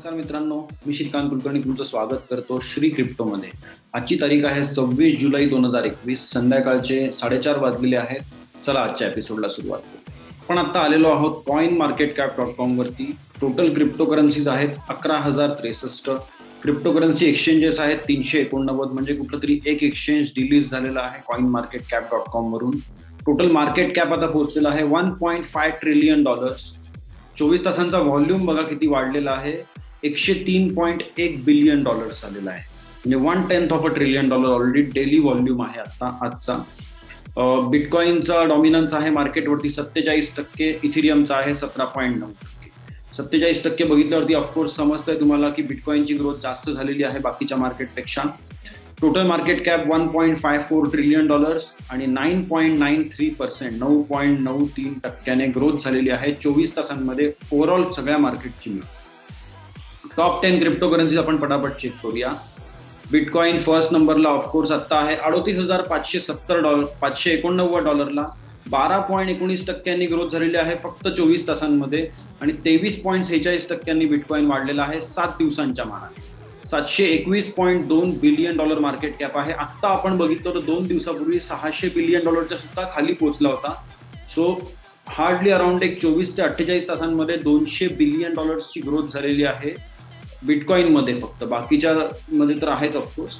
नमस्कार मित्रांनो, मी श्रीकांत कुलकर्णी तुमचं स्वागत करतो श्री क्रिप्टोमध्ये. आजची तारीख आहे 26 जुलै 2021. संध्याकाळचे 4:30 वाजलेले आहेत. चला आजच्या एपिसोडला सुरुवात करू. आपण आता आलेलो आहोत coinmarketcap.com वरती. टोटल क्रिप्टो करन्सीज आहेत 11,063. क्रिप्टोकरन्सी एक्सचेंजेस आहेत 389. म्हणजे कुठलं तरी एक एक्सचेंज डिलीज झालेलं आहे coinmarketcap.com वरून. टोटल मार्केट कॅप आता पोहोचलेला आहे $1.5 ट्रिलियन. 24 तासांचा व्हॉल्यूम बघा किती वाढलेला आहे, $103.1 बिलियन झालेला आहे. म्हणजे 1/10 of a trillion already daily volume आहे आता आजचा. बिटकॉइनचा डॉमिनन्स आहे मार्केटवरती 47%, इथिरियमचा आहे 17.9%. 47% बघितल्यावरती ऑफकोर्स समजतंय तुम्हाला की बिटकॉइनची ग्रोथ जास्त झालेली आहे बाकीच्या मार्केटपेक्षा. टोटल मार्केट कॅप $1.54 ट्रिलियन आणि 9.93%, 9.93% ग्रोथ झालेली आहे 24 तासांमध्ये ओव्हरऑल सगळ्या मार्केटची मिळून. टॉप 10 क्रिप्टो करन्सीज आपण पटापट चेक करूया. बिटकॉइन फर्स्ट नंबरला ऑफकोर्स आता आहे $38,570, $589. 12.19% ग्रोथ झालेली आहे फक्त 24 तासांमध्ये आणि 23.46% बिटकॉइन वाढलेला आहे 7 दिवसांच्या मानाने. $721.2 बिलियन मार्केट कॅप आहे. आत्ता आपण बघितलं तर 2 दिवसापूर्वी $600 बिलियन सुद्धा खाली पोहोचला होता. सो हार्डली अराउंड 24 ते 48 तासांमध्ये $200 बिलियन ग्रोथ झालेली आहे बिटकॉइनमध्ये फक्त. बाकीच्या मध्ये तर आहेच ऑफकोर्स.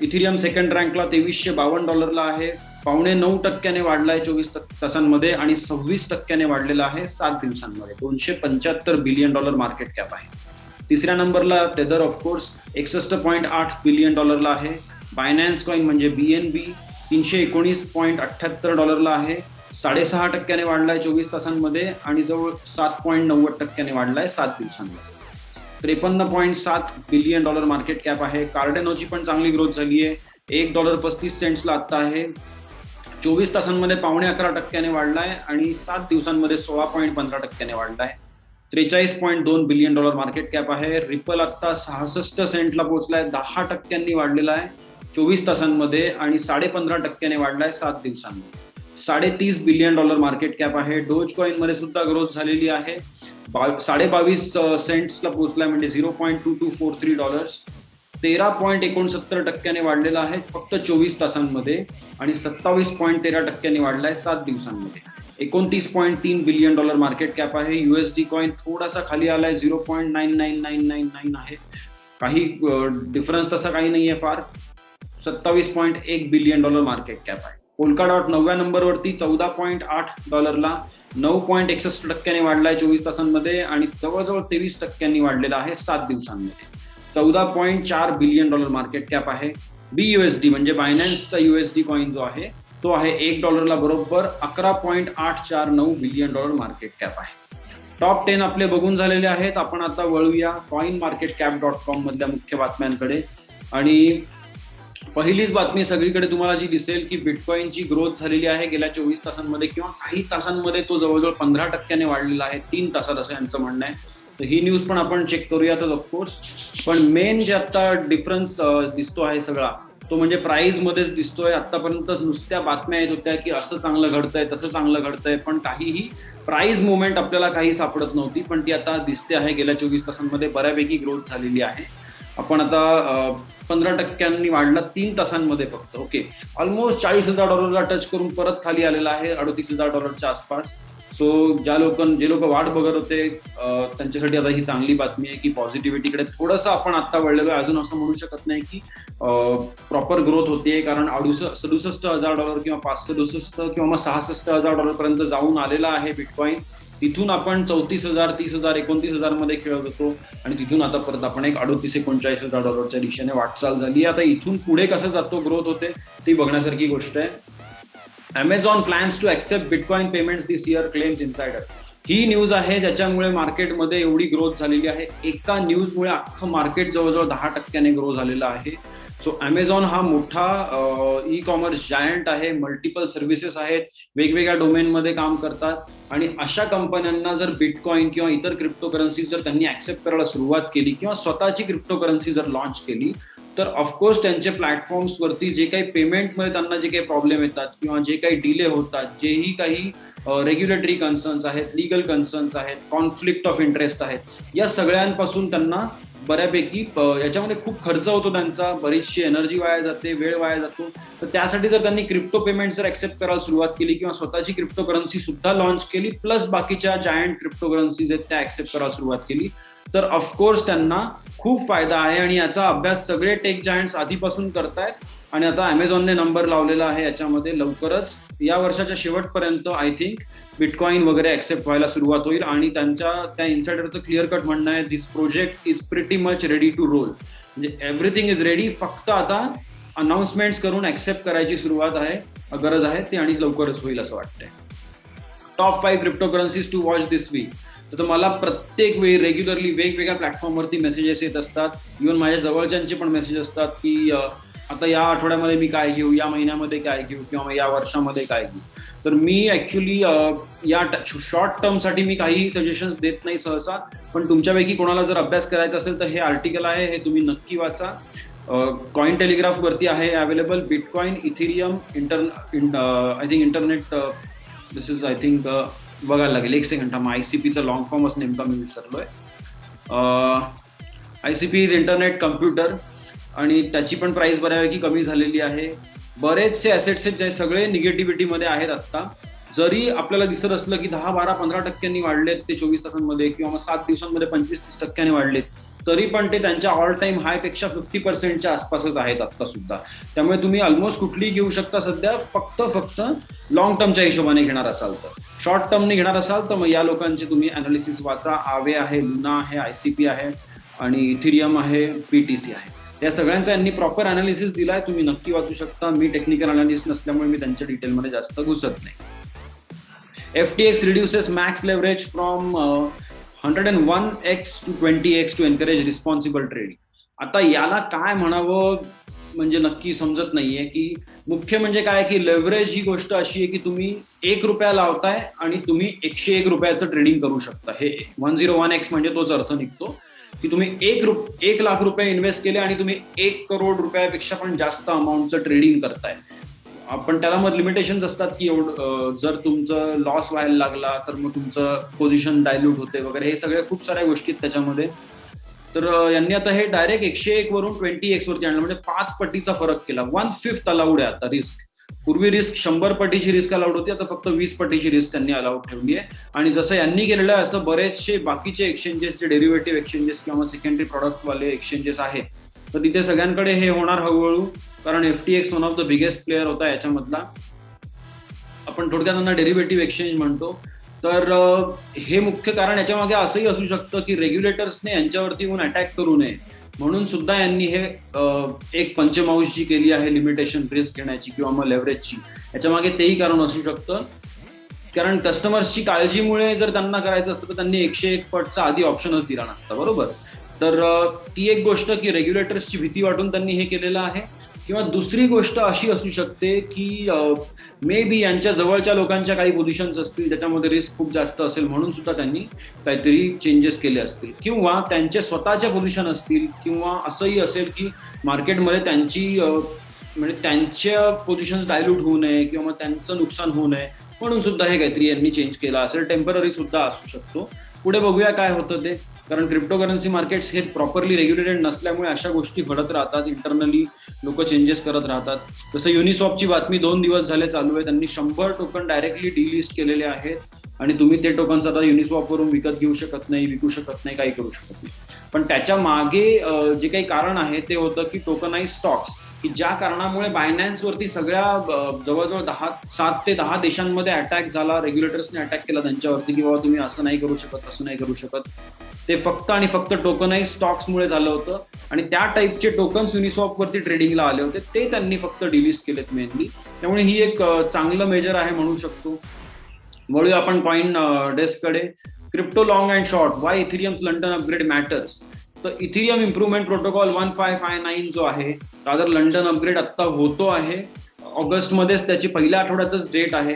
इथिरियम सेकंड रँकला $2352 आहे, 9.5% वाढलाय 24 तासांमध्ये आणि 26% वाढलेला आहे 7 दिवसांमध्ये. $275 बिलियन मार्केट कॅप आहे. तिसऱ्या नंबरला टेदर ऑफकोर्स 61.8 बिलियन आहे. बायनान्स कॉइन म्हणजे BNB $319.78 आहे, 6.5% वाढलाय 24 तासांमध्ये आणि जवळ 7.90% वाढलाय 7 दिवसांमध्ये. $53.7 बिलियन मार्केट कॅप आहे. कार्डेनोची पण चांगली ग्रोथ झाली आहे, $1.35 आता आहे. 24 तासांमध्ये 11.5% वाढलाय आणि 7 दिवसांमध्ये 16.15% वाढलाय. $43.2 बिलियन मार्केट कॅप आहे. रिपल आता 66 सेंटला पोहोचलाय, 10% वाढलेला आहे 24 तासांमध्ये आणि 15.5% वाढलाय 7 दिवसांमध्ये. $30 बिलियन मार्केट कॅप आहे. डोज कॉइन मध्ये सुद्धा ग्रोथ झालेली आहे, 22.5 सेंट्सला पोहोचलाय म्हणजे $0.2243. 13.69% वाढलेला आहे फक्त 24 तासांमध्ये आणि 27.13% वाढलाय 7 दिवसांमध्ये. $29.3 बिलियन मार्केट कॅप आहे. USD कॉइन थोडासा खाली आलाय, 0.99999 आहे. काही डिफरन्स तसा काही नाहीये फार. $27.1 बिलियन मार्केट कॅप आहे. पोल्काडॉट 9व्या नंबरवरती $14.8, 9.61% वाढलाय 24 तासांमध्ये आणि जवळजवळ 23% वाढलेला आहे 7 दिवसांमध्ये. $14.4 बिलियन मार्केट कॅप आहे. BUSD म्हणजे बायनान्सचा USD कॉइन जो आहे तो आहे $1 बरोबर $11.849 बिलियन मार्केट कॅप आहे. टॉप 10 आपले बघून झालेले आहेत. आपण आता वळूया coinmarketcap.com मधल्या मुख्य बातम्यांकडे. आणि पहिलीच बातमी सगळीकडे तुम्हाला जी दिसेल की बिटकॉइनची ग्रोथ झालेली आहे गेल्या 24 तासांमध्ये किंवा काही तासांमध्ये तो जवळजवळ 15% वाढलेला आहे 3 तासात असं यांचं म्हणणं आहे. तर ही न्यूज पण आपण चेक करूयातच ऑफकोर्स. पण मेन जे आता डिफरन्स दिसतो आहे सगळा तो म्हणजे प्राइस मध्येच दिसतोय. आतापर्यंत नुसत्या बातम्या येत होत्या की असं चांगलं घडतंय तसं चांगलं घडतंय, पण काहीही प्राइस मुवमेंट आपल्याला काही सापडत नव्हती, पण ती आता दिसते आहे. गेल्या 24 तासांमध्ये बऱ्यापैकी ग्रोथ झालेली आहे. आपण आता 15% वाढला 3 तासांमध्ये फक्त. ओके, ऑलमोस्ट $40,000 टच करून परत खाली आलेला आहे $38,000 आसपास. सो जे लोक वाट बघत होते त्यांच्यासाठी आता ही चांगली बातमी आहे की पॉझिटिव्हिटीकडे थोडंसं आपण आता वळलेलो आहे. अजून असं म्हणू शकत नाही की प्रॉपर ग्रोथ होतीये, कारण $67,000 किंवा $65,000 किंवा मग $66,000 पर्यंत जाऊन आलेला आहे बिटकॉइन. तिथून आपण 34,000, 30,000, 29,000 मध्ये खेळत होतो आणि तिथून आता परत आपण एक $38,000-39,000 दिशेने वाटचाल झाली. आता इथून पुढे कसं जातो, ग्रोथ होते, ती बघण्यासारखी गोष्ट आहे. Amazon plans to accept Bitcoin payments this year, claims insider. He news आहे ज्याच्यामुळे मार्केटमध्ये एवढी ग्रोथ झालेली आहे. एका न्यूजमुळे अख्खं मार्केट जवळजवळ 10% ग्रो झालेलं आहे. सो Amazon हा मोठा ई कॉमर्स जायंट आहे, मल्टिपल सर्व्हिसेस आहेत, वेगवेगळ्या डोमेनमध्ये काम करतात आणि अशा कंपन्यांना जर बिटकॉइन किंवा इतर क्रिप्टो करन्सी जर त्यांनी ऍक्सेप्ट करायला सुरुवात केली किंवा स्वतःची क्रिप्टो करन्सी जर लॉन्च केली तर ऑफकोर्स त्यांचे प्लॅटफॉर्म्सवरती जे काही पेमेंटमध्ये त्यांना जे काही प्रॉब्लेम येतात किंवा जे काही डिले होतात, जेही काही रेग्युलेटरी कन्सर्न्स आहेत, लीगल कन्सर्न्स आहेत, कॉन्फ्लिक्ट ऑफ इंटरेस्ट आहेत, या सगळ्यांपासून त्यांना बऱ्यापैकी याच्यामध्ये खूप खर्च होतो त्यांचा, बरीचशी एनर्जी वाया जाते, वेळ वाया जातो. तर त्यासाठी जर त्यांनी क्रिप्टो पेमेंट जर ऍक्सेप्ट करायला सुरुवात केली किंवा स्वतःची क्रिप्टो करन्सी सुद्धा लॉन्च केली, प्लस बाकीच्या जायंट क्रिप्टो करन्सीज आहेत त्या ऍक्सेप्ट करायला सुरुवात केली, तर ऑफकोर्स त्यांना खूप फायदा आहे. आणि याचा अभ्यास सगळे टेक जायंट्स आधीपासून करतायत. आणि आता अमेझॉनने नंबर लावलेला आहे याच्यामध्ये. लवकरच या वर्षाच्या शेवटपर्यंत आय थिंक बिटकॉइन वगैरे ऍक्सेप्ट व्हायला सुरुवात होईल. आणि त्या इन्सायडरचं क्लिअर कट म्हणणं आहे, this project is pretty much ready to roll. म्हणजे एव्हरीथिंग इज रेडी, फक्त आता अनाउन्समेंट्स करून ऍक्सेप्ट करायची सुरुवात आहे, गरज आहे ती, आणि लवकरच होईल असं वाटतंय. Top 5 crypto currencies to watch this week. तर मला प्रत्येक वेळी रेग्युलरली वेगवेगळ्या प्लॅटफॉर्मवरती मेसेजेस येत असतात. इव्हन माझ्या जवळच्यांचे पण मेसेज असतात की आता या आठवड्यामध्ये मी काय घेऊ, या महिन्यामध्ये काय घेऊ, किंवा या वर्षामध्ये काय घेऊ. तर मी ऍक्च्युली या शॉर्ट टर्मसाठी मी काही सजेशन्स देत नाही सहसा. पण तुमच्यापैकी कोणाला जर अभ्यास करायचा असेल तर हे आर्टिकल आहे, हे तुम्ही नक्की वाचा. कॉइन टेलिग्राफ वरती आहे available. Bitcoin, Ethereum, I think internet, this is I think बघायला लागेल, एक सेकंड थांबा. ICPचा लॉंग फॉर्मच नेमका मी विसरलोय. ICP इज इंटरनेट कम्प्युटर, आणि त्याची पण प्राइस बऱ्यापैकी कमी झालेली आहे. बरेचसे ॲसेट्स आहेत जे सगळे निगेटिव्हिटीमध्ये आहेत आत्ता. जरी आपल्याला दिसत असलं की 10, 12, 15% वाढलेत ते 24 तासांमध्ये, किंवा मग 7 दिवसांमध्ये 25-30% वाढलेत, तरी पण ते त्यांच्या ऑल टाइम हायपेक्षा 50%च्या आसपासच आहेत आत्ता सुद्धा. त्यामुळे तुम्ही ऑलमोस्ट कुठलीही घेऊ शकता सध्या, फक्त लॉंग टर्मच्या हिशोबाने घेणार असाल तर. शॉर्ट टर्मने घेणार असाल तर मग या लोकांचे तुम्ही अनालिसिस वाचा. आवे आहे, लुना आहे, ICP आहे, आणि इथिरियम आहे, BTC आहे. या सगळ्यांचा यांनी प्रॉपर अनालिसिस दिलाय, तुम्ही नक्की वाचू शकता. मी टेक्निकल अनालिस्ट नसल्यामुळे मी त्यांच्या डिटेलमध्ये जास्त घुसत नाही. FTX reduces max leverage from 101x to 20x to encourage responsible trading. आता याला काय म्हणावं म्हणजे नक्की समजत नाहीये. की मुख्य म्हणजे काय की लेव्हरेज ही गोष्ट अशी आहे की तुम्ही ₹1 लावताय आणि तुम्ही ₹101 ट्रेडिंग करू शकता. हे 101x म्हणजे तोच अर्थ निघतो की तुम्ही ₹1 इन्व्हेस्ट केले आणि तुम्ही ₹1 करोड पण जास्त अमाऊंटचं ट्रेडिंग करताय. पण त्याला मग लिमिटेशन्स असतात की जर तुमचं लॉस व्हायला लागला तर मग तुमचं पोझिशन डायल्यूट होते वगैरे, हे सगळ्या खूप साऱ्या गोष्टी आहेत त्याच्यामध्ये. तर यांनी आता हे डायरेक्ट 101 वरून 20x वरती आणलं, म्हणजे 5 पटीचा फरक केला. 1/5 अलाउड आहे आता रिस्क. पूर्वी रिस्क 100 पटीची रिस्क अलाउड होती, आता फक्त 20 पटीची रिस्क त्यांनी अलाउड ठेवली आहे. आणि जसं यांनी केलेलं आहे असं बरेचसे बाकीचे एक्सचेंजेस, जे डेरिव्हेटिव्ह एक्सचेंजेस किंवा सेकंडरी प्रॉडक्टवाले एक्सचेंजेस आहेत, तर तिथे सगळ्यांकडे हे होणार हळूहळू. कारण FTX one of the biggest player होता याच्यामधला. आपण थोडक्यात त्यांना डेरिव्हेटिव्ह एक्सचेंज म्हणतो. तर हे मुख्य कारण याच्या मागे असंही असू शकतं की रेग्युलेटर्सने यांच्यावरती येऊन अटॅक करू नये म्हणून सुद्धा यांनी हे एक पंचमांश जी केली आहे लिमिटेशन रिस्क घेण्याची किंवा मग लेव्हरेजची, याच्या मागे तेही कारण असू शकतं. कारण कस्टमर्सची काळजीमुळे जर त्यांना करायचं असतं तर त्यांनी 101 पटचा आधी ऑप्शनच दिला नसता, बरोबर. तर ती एक गोष्ट की रेग्युलेटर्सची भीती वाटून त्यांनी हे केलेलं आहे. किंवा दुसरी गोष्ट अशी असू शकते की मे बी यांच्या जवळच्या लोकांच्या काही पोझिशन्स असतील ज्याच्यामध्ये रिस्क खूप जास्त असेल म्हणून सुद्धा त्यांनी काहीतरी चेंजेस केले असतील, किंवा त्यांचे स्वतःच्या पोझिशन असतील, किंवा असंही असेल की मार्केटमध्ये त्यांची म्हणजे त्यांच्या पोझिशन्स डायल्यूट होऊ नये किंवा मग त्यांचं नुकसान होऊ नये म्हणून सुद्धा हे काहीतरी यांनी चेंज केलं असेल. टेम्पररी सुद्धा असू शकतो. पुढे बघूया काय होतं ते. कारण क्रिप्टो करन्सी मार्केट्स हे प्रॉपरली रेग्युलेटेड नसल्यामुळे अशा गोष्टी घडत राहतात. इंटरनली लोक चेंजेस करत राहतात. जसं युनिस्वॉपची बातमी 2 दिवस झाले चालू आहे. त्यांनी 100 टोकन डायरेक्टली डिलिस्ट केलेले आहेत आणि तुम्ही ते टोकन्स आता युनिस्वॉपवरून विकत घेऊ शकत नाही, विकू शकत नाही, काही करू शकत नाही. पण त्याच्या मागे जे काही कारण आहे ते होतं की टोकनाइज स्टॉक्स, की ज्या कारणामुळे बायनॅन्सवरती सगळ्या जवळजवळ 7 ते 10 देशांमध्ये अटॅक झाला. रेग्युलेटर्सने अटॅक केला त्यांच्यावरती की बाबा तुम्ही असं नाही करू शकत, असं नाही करू शकत. ते फक्त आणि फक्त टोकनाइज स्टॉक्समुळे झालं होतं. आणि त्या टाईपचे टोकन्स युनिस्वॉपवरती ट्रेडिंगला आले होते, ते त्यांनी फक्त डिलिस्ट केलेत मेनली. त्यामुळे ही एक चांगलं मेजर आहे म्हणू शकतो. वळूया आपण कॉइन डेस्ककडे. Crypto long and short, why Ethereum's London upgrade matters. तर इथिरियम इम्प्रुव्हमेंट प्रोटोकॉल 1559 जो आहे, रादर लंडन अपग्रेड आत्ता होतो आहे. ऑगस्टमध्येच त्याची पहिल्या आठवड्यातच डेट आहे.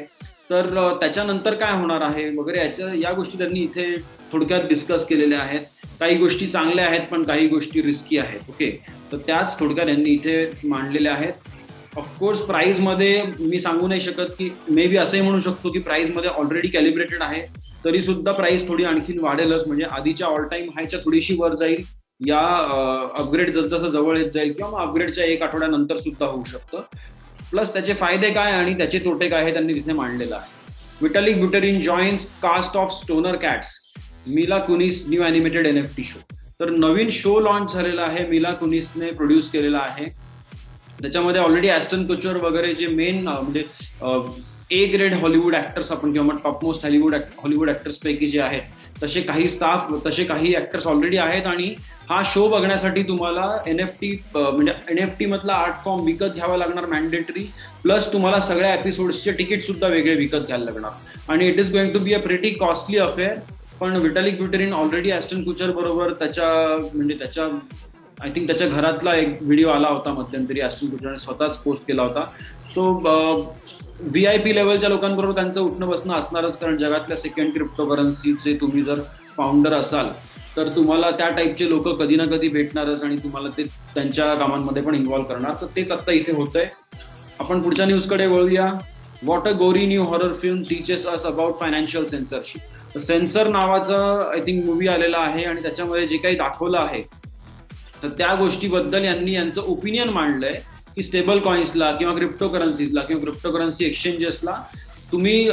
तर त्याच्यानंतर काय होणार आहे वगैरे या गोष्टी त्यांनी इथे थोडक्यात डिस्कस केलेल्या आहेत. काही गोष्टी चांगल्या आहेत पण काही गोष्टी रिस्की आहेत. ओके, तर त्याच थोडक्यात यांनी इथे मांडलेल्या आहेत. ऑफकोर्स प्राइस मध्ये मी सांगू नाही शकत की मे बी असंही म्हणू शकतो की प्राइस मध्ये ऑलरेडी कॅलिब्रेटेड आहे, तरी सुद्धा प्राइस थोडी आणखीन वाढेलच, म्हणजे आधीच्या ऑल टाइम हायच्या थोडीशी वर जाईल या अपग्रेड जसं जवळ येत जाईल किंवा अपग्रेडच्या एक आठवड्यानंतर सुद्धा होऊ शकतं. प्लस त्याचे फायदे काय आणि त्याचे तोटे काय हे त्यांनी तिथे मांडलेलं आहे. Vitalik Buterin joins cast of Stoner Cats Mila Kunis new animated NFT show. तर नवीन शो लॉन्च झालेला आहे, मिला कुनिसने प्रोड्यूस केलेला आहे. त्याच्यामध्ये ऑलरेडी ॲस्टन कुचर वगैरे जे मेन म्हणजे ए ग्रेड हॉलिवूड ऍक्टर्स आपण किंवा टॉप मोस्ट हॉलिवूड ऍक्टर्स पैकी जे आहेत तसे काही स्टाफ, तसे काही ऍक्टर्स ऑलरेडी आहेत. आणि हा शो बघण्यासाठी तुम्हाला NFT म्हणजे NFT मधला आर्ट फॉर्म विकत घ्यावा लागणार मॅन्डेटरी, प्लस तुम्हाला सगळ्या एपिसोड्सचे तिकीट सुद्धा वेगळे विकत घ्यायला लागणार. आणि it is going to be a pretty costly affair. पण विटॅलिक ब्युटेरिन ऑलरेडी ॲस्टन कुचर बरोबर त्याच्या आय थिंक त्याच्या घरातला एक व्हिडिओ आला होता मध्यंतरी, ॲस्टन कुचरने स्वतःच पोस्ट केला होता. सो VIP लेवलच्या लोकांबरोबर त्यांचं उठणं बसणं असणारच, कारण जगातल्या सेकंड क्रिप्टोकरन्सीचे तुम्ही जर फाउंडर असाल तर तुम्हाला त्या टाईपचे लोक कधी ना कधी भेटणारच आणि तुम्हाला ते त्यांच्या कामांमध्ये पण इन्व्हॉल्व्ह करणार. तर तेच आता इथे होतंय. आपण पुढच्या न्यूजकडे वळूया. व्हॉट अ गोरी new horror film teaches us about financial censorship. Sensor नावाचा आय थिंक मूवी आलेला आहे आणि त्याच्यामध्ये जे काही दाखवलं आहे तर त्या गोष्टीबद्दल यांचं ओपिनियन मांडलंय की स्टेबल कॉइन्सला किंवा क्रिप्टोकरन्सीजला किंवा क्रिप्टोकरन्सी एक्सचेंजेसला तुम्ही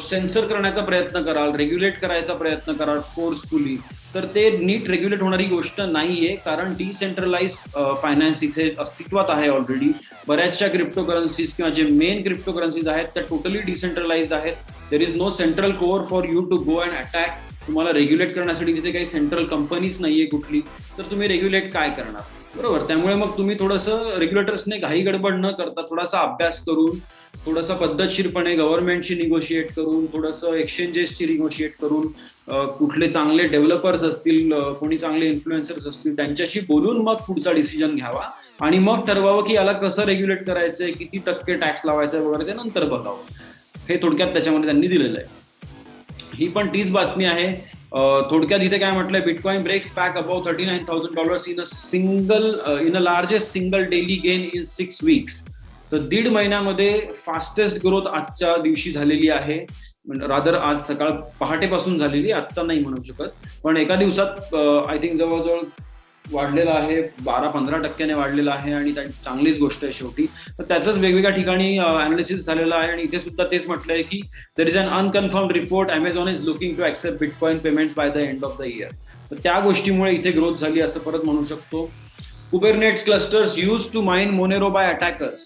सेन्सर करण्याचा प्रयत्न कराल, रेग्युलेट करायचा प्रयत्न कराल फोर्सफुली, तर ते नीट रेग्युलेट होणारी गोष्ट नाहीये, कारण डिसेंट्रलाइज फायनान्स इथे अस्तित्वात आहे ऑलरेडी. बऱ्याचशा क्रिप्टोकरन्सीज किंवा जे मेन क्रिप्टोकरन्सीज आहेत त्या टोटली डिसेंट्रलाइज आहेत. There is no central core for you to go and attack. तुम्हाला रेग्युलेट करण्यासाठी तिथे काही सेंट्रल कंपनीच नाहीये कुठली, तर तुम्ही रेग्युलेट काय करणार, बरोबर. त्यामुळे मग तुम्ही थोडंसं रेग्युलेटर्सने घाई गडबड न करता थोडासा अभ्यास करून, थोडासा पद्धतशीरपणे गव्हर्नमेंटशी निगोशिएट करून, थोडंसं एक्सचेंजेसची निगोशिएट करून, कुठले चांगले डेव्हलपर्स असतील, कोणी चांगले इन्फ्लुएन्सर्स असतील त्यांच्याशी बोलून मग पुढचा डिसिजन घ्यावा आणि मग ठरवावं की याला कसं रेग्युलेट करायचंय, किती टक्के टॅक्स लावायचा वगैरे, ते नंतर बघावं. हे थोडक्यात त्याच्यामध्ये त्यांनी दिलेलं आहे. ही पण तीच बातमी आहे. थोडक्यात इथे काय म्हटलंय, bitcoin breaks back about $39,000 in a largest single daily gain in 6 weeks. तर 1.5 महिन्यामध्ये फास्टेस्ट ग्रोथ आजच्या दिवशी झालेली आहे. रादर आज सकाळ पहाटेपासून झालेली, आत्ता नाही म्हणू शकत, पण एका दिवसात आय थिंक जवळजवळ वाढलेला आहे, 12-15% वाढलेला आहे आणि चांगलीच गोष्ट आहे शेवटी. तर त्याचंच वेगवेगळ्या ठिकाणी अनालिसिस झालेलं आहे आणि इथे सुद्धा तेच म्हटलंय की there is an unconfirmed report, Amazon is looking to accept bitcoin payments by the end of the year. तर त्या गोष्टीमुळे इथे ग्रोथ झाली असं परत म्हणू शकतो. Kubernetes clusters used to mine Monero by attackers.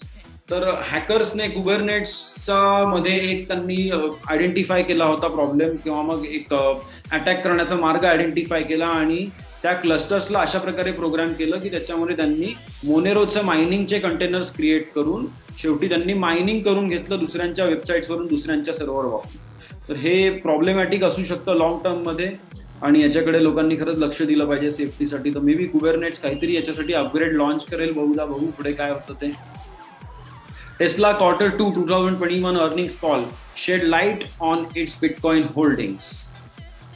तर हॅकर्सने कुबरनेट्सचा मध्ये एक त्यांनी आयडेंटिफाय केला होता प्रॉब्लेम किंवा मग एक अटॅक करण्याचा मार्ग आयडेंटिफाय केला आणि त्या क्लस्टर्सला अशा प्रकारे प्रोग्राम केलं की त्याच्यामध्ये त्यांनी मोनेरोचं मायनिंगचे कंटेनर्स क्रिएट करून शेवटी त्यांनी मायनिंग करून घेतलं दुसऱ्यांच्या वेबसाईट्सवरून, दुसऱ्यांच्या सर्व्हर वापरून. तर हे प्रॉब्लेमॅटिक असू शकतं लॉंग टर्ममध्ये आणि याच्याकडे लोकांनी खरंच लक्ष दिलं पाहिजे सेफ्टीसाठी. तर मे बी कुबरनेट्स काहीतरी याच्यासाठी अपग्रेड लॉन्च करेल, बघू पुढे काय होतं ते. Tesla Q2 2021 earnings call shed light on its bitcoin holdings.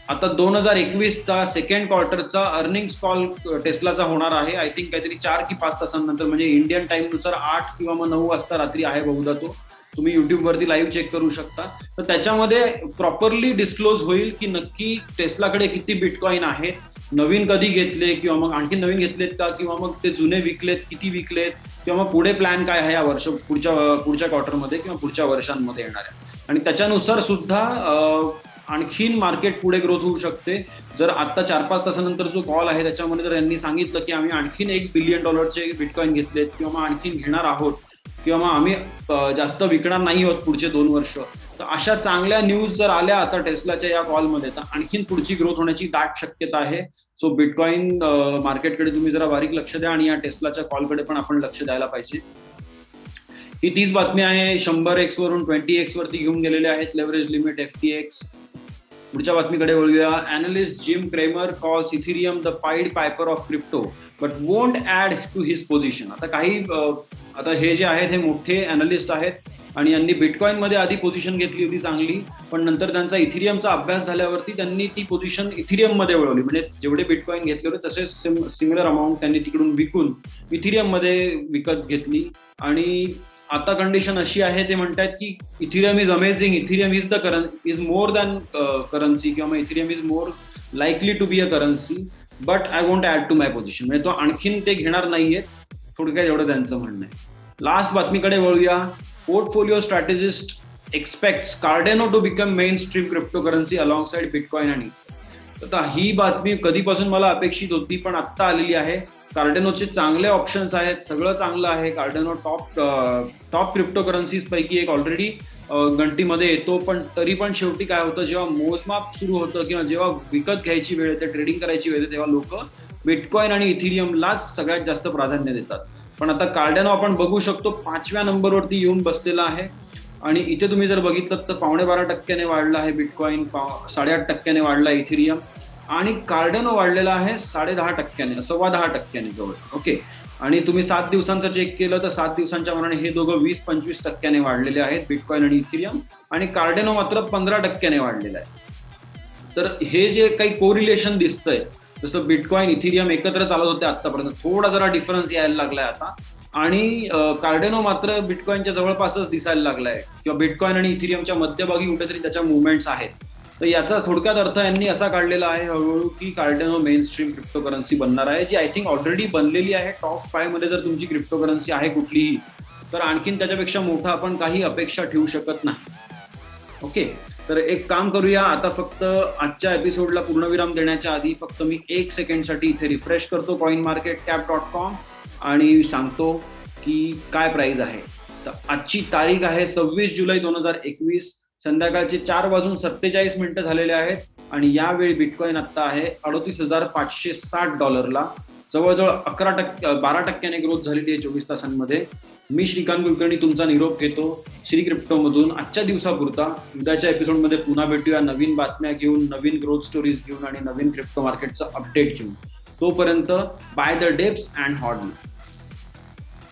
आता 2021चा सेकंड क्वार्टरचा अर्निंग्स कॉल टेस्लाचा होणार आहे. आय थिंक काहीतरी 4 की 5 तासांनंतर, म्हणजे इंडियन टाइमनुसार 8 किंवा मग 9 वाजता रात्री आहे बहुधा तो. तुम्ही युट्यूबवरती लाईव्ह चेक करू शकता. तर त्याच्यामध्ये प्रॉपरली डिस्क्लोज होईल की नक्की टेस्लाकडे किती बिटकॉइन आहेत, नवीन कधी घेतले किंवा मग आणखी नवीन घेतलेत का, किंवा मग ते जुने विकलेत, किती विकलेत, किंवा मग पुढे प्लॅन काय आहे या पुढच्या क्वार्टरमध्ये किंवा पुढच्या वर्षांमध्ये येणाऱ्या. आणि त्याच्यानुसार सुद्धा आणखीन मार्केट पुढे ग्रोथ होऊ शकते. जर आता 4-5 तासानंतर जो कॉल आहे त्याच्यामध्ये जर यांनी सांगितलं की आम्ही आणखीन $1 बिलियन बिटकॉइन घेतलेत किंवा मग आणखीन घेणार आहोत किंवा मग आम्ही जास्त विकणार नाही आहोत पुढचे 2 वर्ष, तर अशा चांगल्या न्यूज जर आल्या आता टेस्लाच्या या कॉलमध्ये तर आणखीन पुढची ग्रोथ होण्याची दाट शक्यता आहे. सो बिटकॉइन मार्केटकडे तुम्ही जरा बारीक लक्ष द्या आणि या टेस्लाच्या कॉलकडे पण आपण लक्ष द्यायला पाहिजे. ही तीच बातमी आहे. 100x वरून 20x वरती घेऊन गेलेले आहेत लेव्हरेज लिमिट FTX. पुढच्या बातमीकडे वळूया. Analyst Jim Cramer calls Ethereum the pied piper of crypto but won't add to his position. आता हे जे आहेत हे मोठे अॅनालिस्ट आहेत आणि यांनी बिटकॉइन मध्ये आधी पोझिशन घेतली होती चांगली, पण नंतर त्यांचा इथिरियमचा अभ्यास झाल्यावरती त्यांनी ती पोझिशन इथिरियम मध्ये वळवली. म्हणजे जेवढे बिटकॉइन घेतले होते तसेच सिमिलर अमाऊंट त्यांनी तिकडून विकून इथिरियम मध्ये विकत घेतली. आणि आता कंडिशन अशी आहे, ते म्हणतात की Ethereum is amazing, Ethereum is the is more than currency, किंवा मग Ethereum is more likely to be a currency, but I won't add to my position. म्हणजे तो आणखीन ते घेणार नाहीये, थोडक्यात एवढं त्यांचं म्हणणं आहे. लास्ट बातमीकडे वळूया. Portfolio strategist expects Cardano to become mainstream cryptocurrency alongside bitcoin आणि आता ही बातमी कधीपासून मला अपेक्षित होती, पण आत्ता आलेली आहे. कार्डेनोचे चांगले ऑप्शन्स आहेत, सगळं चांगलं आहे. कार्डेनो टॉप क्रिप्टोकरन्सीज पैकी एक ऑलरेडी गणतीमध्ये येतो, पण तरी पण शेवटी काय होतं, जेव्हा मोजमाप सुरू होतं किंवा जेव्हा विकत घ्यायची वेळ येते, ट्रेडिंग करायची वेळ येते, तेव्हा लोक बिटकॉइन आणि इथिरियमलाच सगळ्यात जास्त प्राधान्य देतात. पण आता कार्डेनो आपण बघू शकतो 5व्या नंबरवरती येऊन बसलेला आहे. आणि इथे तुम्ही जर बघितलं तर 12.5% वाढला आहे बिटकॉइन, 8.5% वाढला इथिरियम, आणि कार्डेनो वाढलेला आहे 10.5%, 10.15% जवळ. ओके, आणि तुम्ही 7 दिवसांचं चेक केलं तर 7 दिवसांच्या मनाने हे दोघं 20-25% वाढलेले आहेत, बिटकॉइन आणि इथिरियम, आणि कार्डेनो मात्र 15% वाढलेला आहे. तर हे जे काही कोरिलेशन दिसतंय, जसं बिटकॉइन इथिरियम एकत्र चालत होते आतापर्यंत, थोडा जरा डिफरन्स यायला लागलाय आता, आणि कार्डेनो मात्र बिटकॉइनच्या जवळपासच दिसायला लागलाय, किंवा बिटकॉइन आणि इथिरियमच्या मध्यभागी कुठेतरी त्याच्या मुवमेंट्स आहेत. तर याचा थोडक्यात अर्थ यांनी असा काढलेला आहे हळूहळू की कार्डेनो मेन स्ट्रीम क्रिप्टोकरन्सी बनणार आहे, जी आय थिंक ऑलरेडी बनलेली आहे. टॉप 5 मध्ये जर तुमची क्रिप्टोकरन्सी आहे कुठलीही, तर आणखीन त्याच्यापेक्षा मोठा आपण काही अपेक्षा ठेवू शकत नाही. ओके, तर एक काम करूया, आता फक्त आजच्या एपिसोडला पूर्णविराम देण्याच्या आधी फक्त मी 1 सेकंडसाठी इथे रिफ्रेश करतो coinmarketcap.com आणि सांगतो की काय प्राइस आहे. तर आजची तारीख आहे 26 जुलै 2021, संध्याकाळचे 4:47 झालेले आहेत, आणि यावेळी बिटकॉइन आता आहे $38,560, जवळजवळ 12% ग्रोथ झालेली आहे 24 तासांमध्ये. मी श्रीकांत कुलकर्णी तुमचा निरोप घेतो श्री क्रिप्टोमधून आजच्या दिवसापुरता. उद्याच्या एपिसोडमध्ये पुन्हा भेटूया नवीन बातम्या घेऊन, नवीन ग्रोथ स्टोरीज घेऊन आणि नवीन क्रिप्टो मार्केटचं अपडेट घेऊन. तोपर्यंत buy the dips and hoard.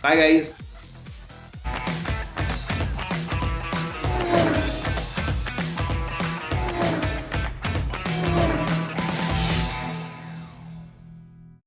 Bye guys.